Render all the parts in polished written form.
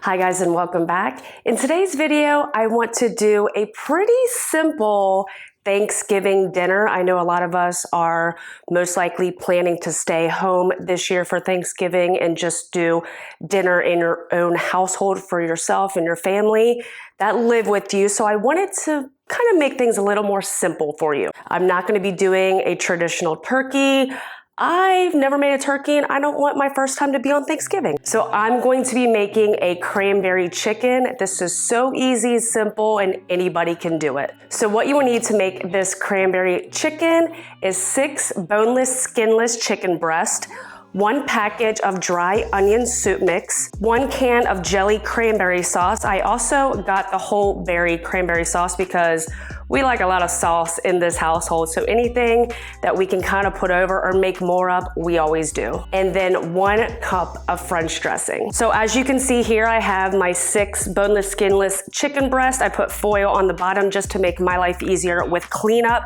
Hi guys, and welcome back. In today's video, I want to do a pretty simple Thanksgiving dinner. I know a lot of us are most likely planning to stay home this year for Thanksgiving and just do dinner in your own household for yourself and your family that live with you. So I wanted to kind of make things a little more simple for you. I'm not going to be doing a traditional turkey. I've never made a turkey and I don't want my first time to be on Thanksgiving. So I'm going to be making a cranberry chicken. This is so easy, simple, and anybody can do it. So what you will need to make this cranberry chicken is 6 boneless, skinless chicken breast, 1 package of dry onion soup mix, 1 can of jelly cranberry sauce. I also got the whole berry cranberry sauce because we like a lot of sauce in this household. So anything that we can kind of put over or make more of, we always do. And then 1 cup of French dressing. So as you can see here, I have my 6 boneless, skinless chicken breast. I put foil on the bottom just to make my life easier with cleanup.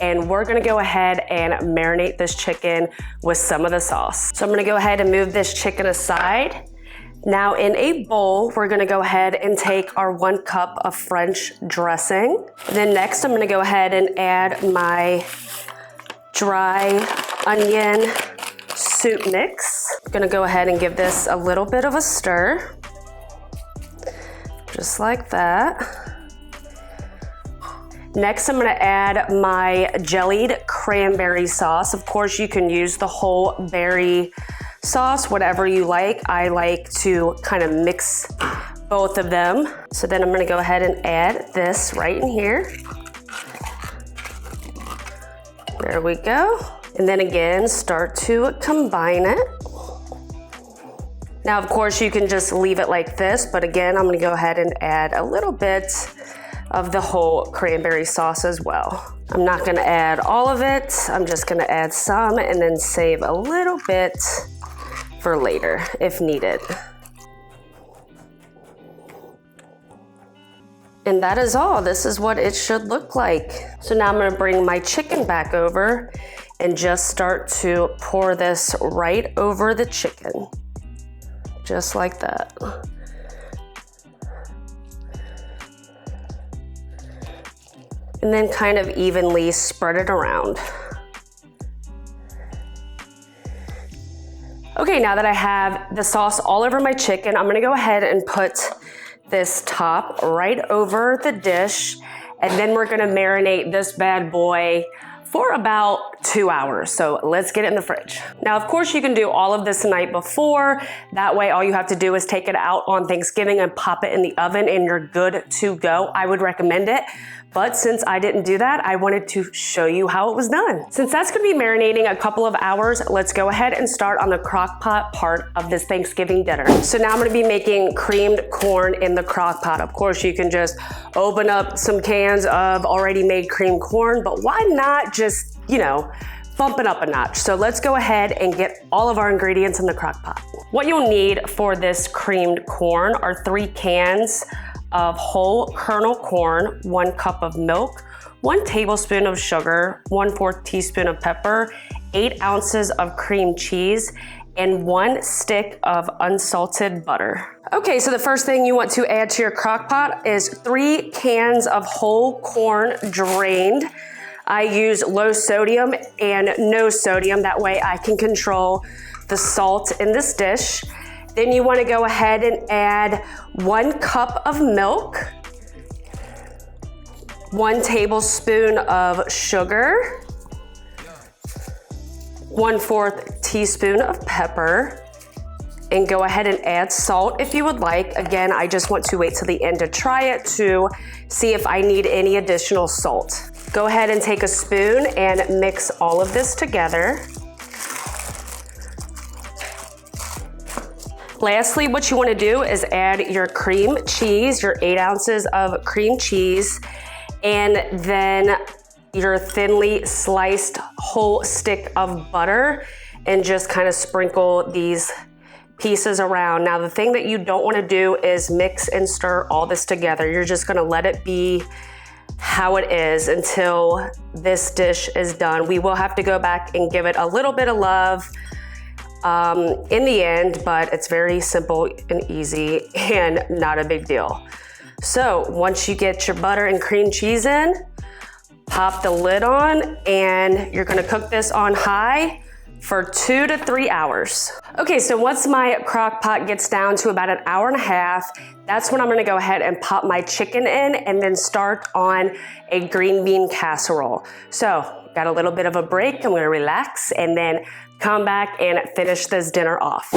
And we're gonna go ahead and marinate this chicken with some of the sauce. So I'm gonna go ahead and move this chicken aside. Now in a bowl, we're gonna go ahead and take our 1 cup of French dressing. Then next, I'm gonna go ahead and add my dry onion soup mix. I'm gonna go ahead and give this a little bit of a stir, just like that. Next, I'm gonna add my jellied cranberry sauce. Of course, you can use the whole berry sauce, whatever you like. I like to kind of mix both of them. So then I'm gonna go ahead and add this right in here. There we go. And then again, start to combine it. Now, of course, you can just leave it like this, but again, I'm gonna go ahead and add a little bit of the whole cranberry sauce as well. I'm not gonna add all of it. I'm just gonna add some and then save a little bit for later if needed. And that is all. This is what it should look like. So now I'm gonna bring my chicken back over and just start to pour this right over the chicken. Just like that. And then kind of evenly spread it around. Okay, now that I have the sauce all over my chicken, I'm gonna go ahead and put this top right over the dish, and then we're gonna marinate this bad boy for about 2 hours. So let's get it in the fridge. Now, of course, you can do all of this the night before. That way, all you have to do is take it out on Thanksgiving and pop it in the oven and you're good to go. I would recommend it. But since I didn't do that, I wanted to show you how it was done. Since that's gonna be marinating a couple of hours, let's go ahead and start on the crock pot part of this Thanksgiving dinner. So now I'm gonna be making creamed corn in the crock pot. Of course, you can just open up some cans of already made creamed corn, but why not just, bump it up a notch? So let's go ahead and get all of our ingredients in the crock pot. What you'll need for this creamed corn are 3 cans of whole kernel corn, 1 cup of milk, 1 tablespoon of sugar, 1/4 teaspoon of pepper, 8 ounces of cream cheese, and 1 stick of unsalted butter. Okay, so the first thing you want to add to your crock pot is 3 cans of whole corn drained. I use low sodium and no sodium. That way I can control the salt in this dish. Then you want to go ahead and add 1 cup of milk, 1 tablespoon of sugar, 1/4 teaspoon of pepper, and go ahead and add salt if you would like. Again, I just want to wait till the end to try it to see if I need any additional salt. Go ahead and take a spoon and mix all of this together. Lastly, what you want to do is add your cream cheese, your 8 ounces of cream cheese, and then your thinly sliced whole stick of butter, and just kind of sprinkle these pieces around. Now, the thing that you don't want to do is mix and stir all this together. You're just going to let it be how it is until this dish is done. We will have to go back and give it a little bit of love in the end, but it's very simple and easy and not a big deal. So once you get your butter and cream cheese in, pop the lid on, and you're gonna cook this on high for 2 to 3 hours. Okay, so once my crock pot gets down to about an hour and a half, that's when I'm gonna go ahead and pop my chicken in and then start on a green bean casserole. So, got a little bit of a break, I'm gonna relax and then come back and finish this dinner off.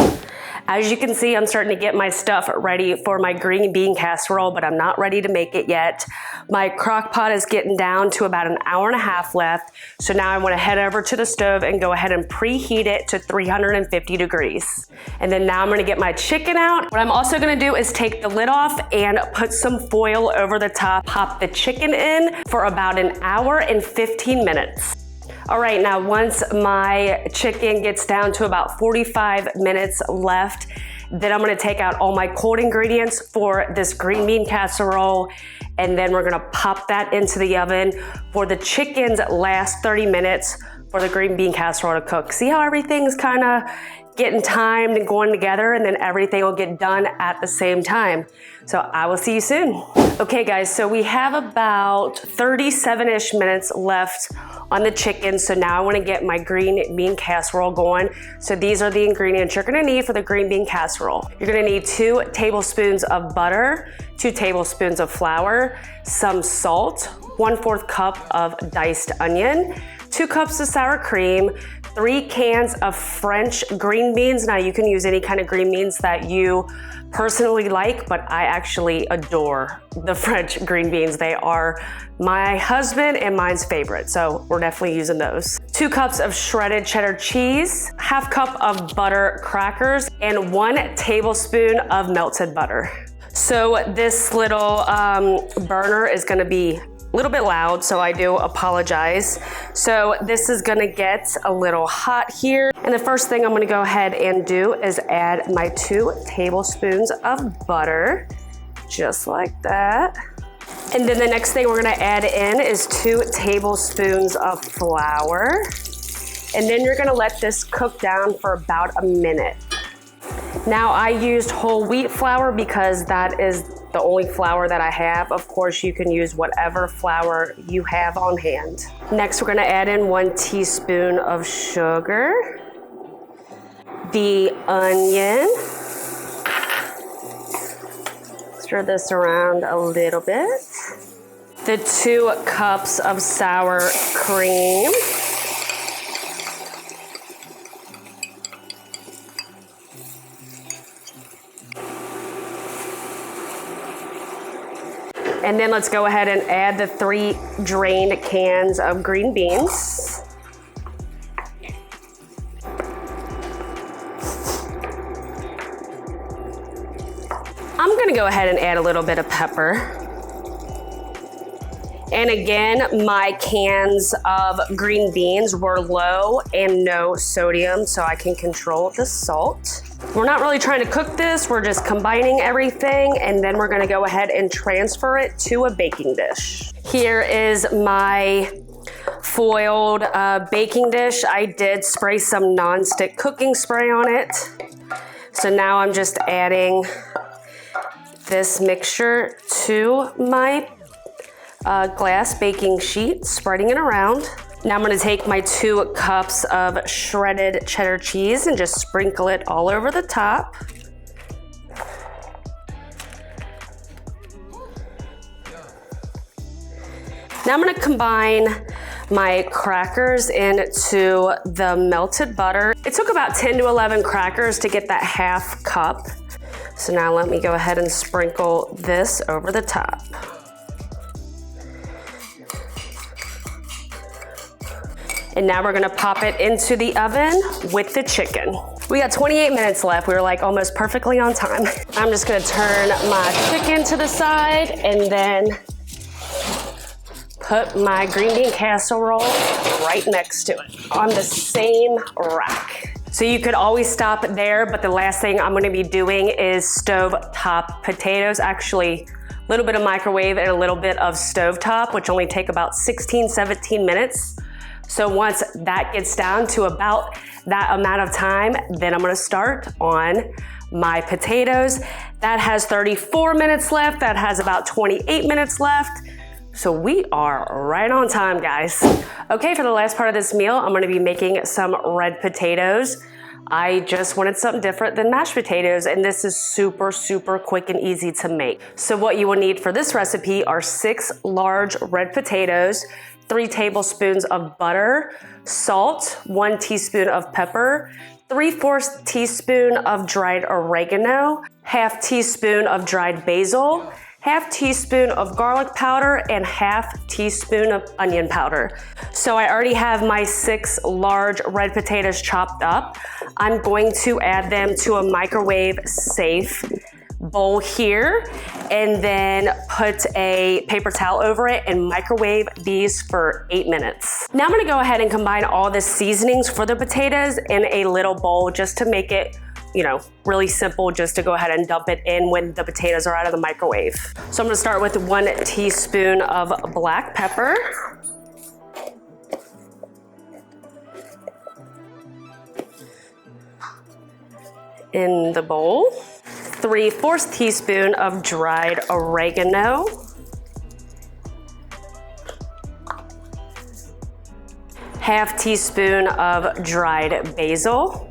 As you can see, I'm starting to get my stuff ready for my green bean casserole, but I'm not ready to make it yet. My crock pot is getting down to about an hour and a half left. So now I want to head over to the stove and go ahead and preheat it to 350 degrees. And then now I'm going to get my chicken out. What I'm also going to do is take the lid off and put some foil over the top, pop the chicken in for about an hour and 15 minutes. All right, now once my chicken gets down to about 45 minutes left, then I'm gonna take out all my cold ingredients for this green bean casserole, and then we're gonna pop that into the oven for the chicken's last 30 minutes for the green bean casserole to cook. See how everything's kinda getting timed and going together, and then everything will get done at the same time. So I will see you soon. Okay guys, so we have about 37-ish minutes left on the chicken. So now I wanna get my green bean casserole going. So these are the ingredients you're gonna need for the green bean casserole. You're gonna need 2 tablespoons of butter, 2 tablespoons of flour, some salt, 1/4 cup of diced onion, 2 cups of sour cream, 3 cans of French green beans. Now you can use any kind of green beans that you personally like, but I actually adore the French green beans. They are my husband and mine's favorite, so we're definitely using those. 2 cups of shredded cheddar cheese, 1/2 cup of butter crackers, and 1 tablespoon of melted butter. So this little burner is gonna be a little bit loud, so I do apologize. So this is gonna get a little hot here. And the first thing I'm gonna go ahead and do is add my 2 tablespoons of butter, just like that. And then the next thing we're gonna add in is 2 tablespoons of flour. And then you're gonna let this cook down for about a minute. Now I used whole wheat flour because that is the only flour that I have. Of course, you can use whatever flour you have on hand. Next, we're gonna add in 1 teaspoon of sugar, the onion. Stir this around a little bit. The 2 cups of sour cream. And then let's go ahead and add the 3 drained cans of green beans. I'm gonna go ahead and add a little bit of pepper. And again, my cans of green beans were low and no sodium, so I can control the salt. We're not really trying to cook this, we're just combining everything, and then we're gonna go ahead and transfer it to a baking dish. Here is my foiled baking dish. I did spray some non-stick cooking spray on it. So now I'm just adding this mixture to my glass baking sheet, spreading it around. Now I'm gonna take my 2 cups of shredded cheddar cheese and just sprinkle it all over the top. Now I'm gonna combine my crackers into the melted butter. It took about 10 to 11 crackers to get that 1/2 cup. So now let me go ahead and sprinkle this over the top. And now we're gonna pop it into the oven with the chicken. We got 28 minutes left. We were like almost perfectly on time. I'm just gonna turn my chicken to the side and then put my green bean casserole right next to it on the same rack. So you could always stop there, but the last thing I'm gonna be doing is stove-top potatoes. Actually, a little bit of microwave and a little bit of stovetop, which only take about 16, 17 minutes. So once that gets down to about that amount of time, then I'm gonna start on my potatoes. That has 34 minutes left. That has about 28 minutes left. So we are right on time, guys. Okay, for the last part of this meal, I'm gonna be making some red potatoes. I just wanted something different than mashed potatoes, and this is super, super quick and easy to make. So what you will need for this recipe are 6 large red potatoes, 3 tablespoons of butter, salt, 1 teaspoon of pepper, 3/4 teaspoon of dried oregano, 1/2 teaspoon of dried basil, 1/2 teaspoon of garlic powder, and 1/2 teaspoon of onion powder. So I already have my 6 large red potatoes chopped up. I'm going to add them to a microwave safe bowl here, and then put a paper towel over it and microwave these for 8 minutes. Now I'm gonna go ahead and combine all the seasonings for the potatoes in a little bowl just to make it, you know, really simple, just to go ahead and dump it in when the potatoes are out of the microwave. So I'm gonna start with 1 teaspoon of black pepper. In the bowl. 3/4 teaspoon of dried oregano. 1/2 teaspoon of dried basil.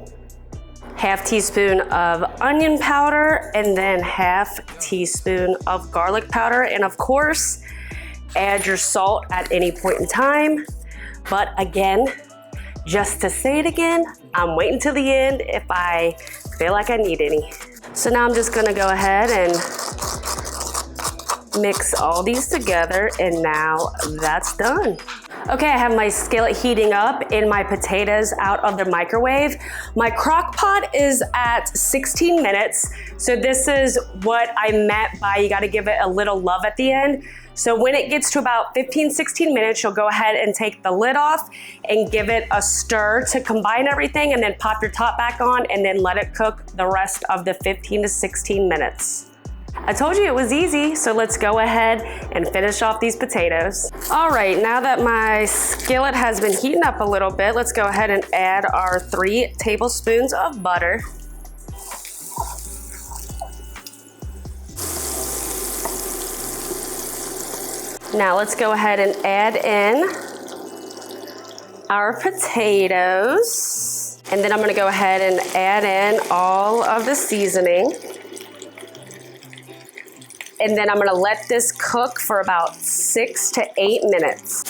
1/2 teaspoon of onion powder, and then 1/2 teaspoon of garlic powder. And of course, add your salt at any point in time. But again, just to say it again, I'm waiting till the end if I feel like I need any. So now I'm just gonna go ahead and mix all these together, and now that's done. Okay, I have my skillet heating up and my potatoes out of the microwave. My crock pot is at 16 minutes. So this is what I meant by you gotta give it a little love at the end. So when it gets to about 15, 16 minutes, you'll go ahead and take the lid off and give it a stir to combine everything, and then pop your top back on and then let it cook the rest of the 15 to 16 minutes. I told you it was easy, so let's go ahead and finish off these potatoes. All right, now that my skillet has been heating up a little bit, let's go ahead and add our 3 tablespoons of butter. Now let's go ahead and add in our potatoes. And then I'm gonna go ahead and add in all of the seasoning. And then I'm gonna let this cook for about 6 to 8 minutes.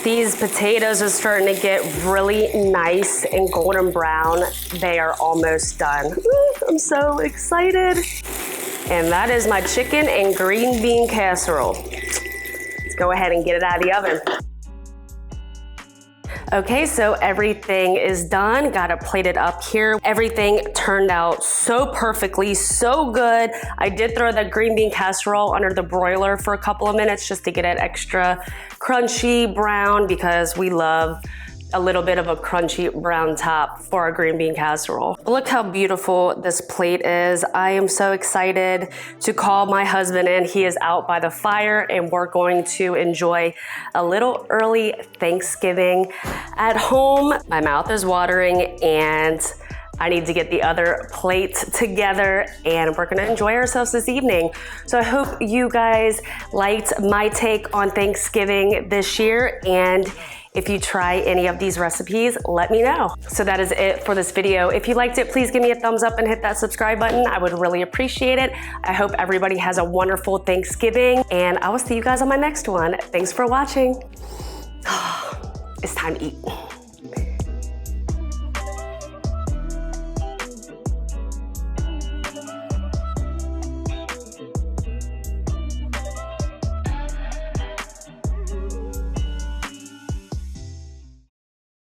These potatoes are starting to get really nice and golden brown. They are almost done. Ooh, I'm so excited. And that is my chicken and green bean casserole. Let's go ahead and get it out of the oven. Okay, so everything is done. Got it plated up here. Everything turned out so perfectly, so good. I did throw the green bean casserole under the broiler for a couple of minutes just to get it extra crunchy brown, because we love a little bit of a crunchy brown top for our green bean casserole. Look how beautiful this plate is. I am so excited to call my husband in. He is out by the fire, and we're going to enjoy a little early Thanksgiving at home. My mouth is watering, and I need to get the other plate together, and we're gonna enjoy ourselves this evening. So I hope you guys liked my take on Thanksgiving this year, and if you try any of these recipes, let me know. So that is it for this video. If you liked it, please give me a thumbs up and hit that subscribe button. I would really appreciate it. I hope everybody has a wonderful Thanksgiving, and I will see you guys on my next one. Thanks for watching. It's time to eat.